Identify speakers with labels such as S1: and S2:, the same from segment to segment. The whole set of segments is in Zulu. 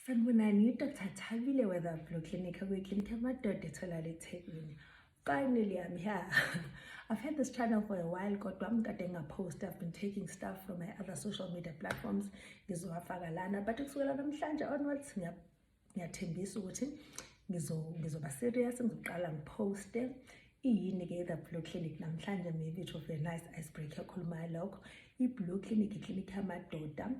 S1: Sanibonani, Dr. Thabile Weather Blue Clinic, clinic amadoda etholakala eThekwini. Finally, I'm here. I've had this channel for a while, kodwa ngikade ngapost. I've been taking stuff from my other social media platforms, ngizowafaka lana, but kusukela namhlanje onwards ngiyathembisa ukuthi ngizoba serious, ngizoqala ngiposte. Iyini-ke the Blue Clinic namhlanje, maybe it will be a nice icebreaker ekhulumayo lokho. I-Blue Clinic iklinikhi yamadoda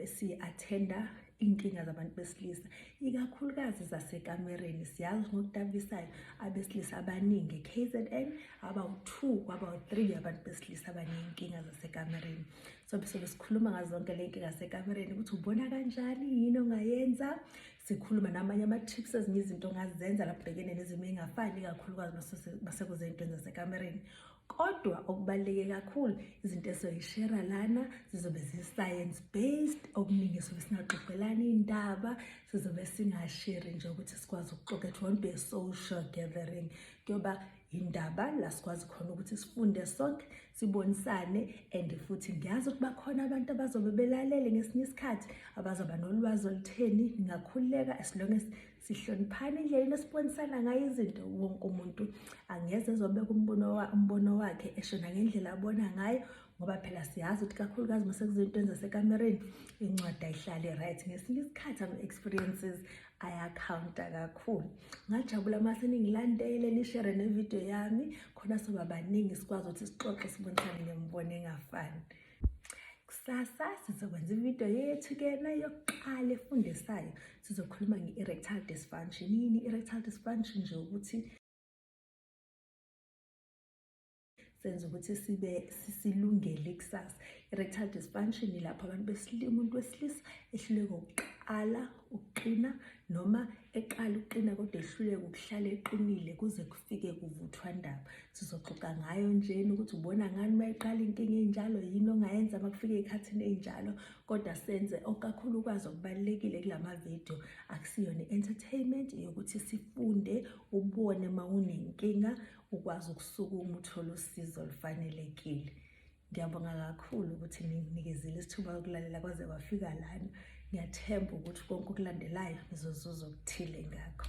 S1: si-attenda inkinga zabantu besilisa, ikakhulukazi zasekamereni. Siyazi ngokudabisayo abesilisa abaningi KZN abawu-2 kwabawu-3 abantu besilisa abaney'nkinga zasekamereni. So sikhuluma ngazo zonke le nkinga zasekamereni, ukuthi ubona kanjani, yini ongayenza. Sikhuluma namanye ama-tips, ezinye izinto ongazenza lapho ubhekene nezimo ey'ngafani, ikakhulukazi masekuze ey'ntweni zasekamereni. Kodwa okubaluleke kakhulu, izinto esizoyishera lana zizobe zi-science based. Okuningi sobe singaxoxelana iy'ndaba, sizobe singasheri nje ukuthi sikwazi ukuxoxa. It won't be a social gathering, kuyoba indaba la sikwazi khona ukuthi sifunde sonke, sibonisane. And futhi ngiyazi ukuthi bakhona abantu abazobe belalele ngesinye isikhathi abazoba nolwazi olutheni. Ngingakhululeka as long as sihloniphane indlela esibonisana ngayo izinto. Wonke umuntu angeze ezobeka umbono wakhe eshona ngendlela abona ngayo, ngoba phela siyazi ukuthi kakhulukazi masekuzinto zasekamereni incwadi ayihlale right. Ngesinye isikhathi ama-experiences ayakhawunta kakhulu. Ngajabula mase ningilandele nishare nevideo yami, khona soba baningi sikwazi ukuthi sixoxe, sibonisane ngemibono engafani. Kusasa sizokwenza ivideo yethu-ke yokuqala efundisayo. Sizokhuluma nge-erectile dysfunction. Yini i-erectile dysfunction? Nje ukuthi senza ukuthi silungele ikusasa. Erectile dysfunction ilapho umuntu wesilisa ehluleka ukuqala ukuqina, noma eqala ukuqina kodwa ehluleka ukuhlala eqinile kuze kufike kuvuthwandaba. Sizoxoxa ngayo njena ukuthi ubona ngani uma iqala inkinga enjalo, yini ongayenza uma kufika ey'khathini ey'njalo. Kodwa senze okakhulukazi okubalulekile kulama video, akusiyona entertainment, yokuthi sifunde, ubone uma unenkinga ukwazi ukusukuma uthole usizo olufanelekile. Ngiyabonga kakhulu ukuthi ninginikezile isithuba ukulalela kwaze kwafika lana. Ngiyathemba ukuthi konke okulandelayo nizozuza okuthile ngakho.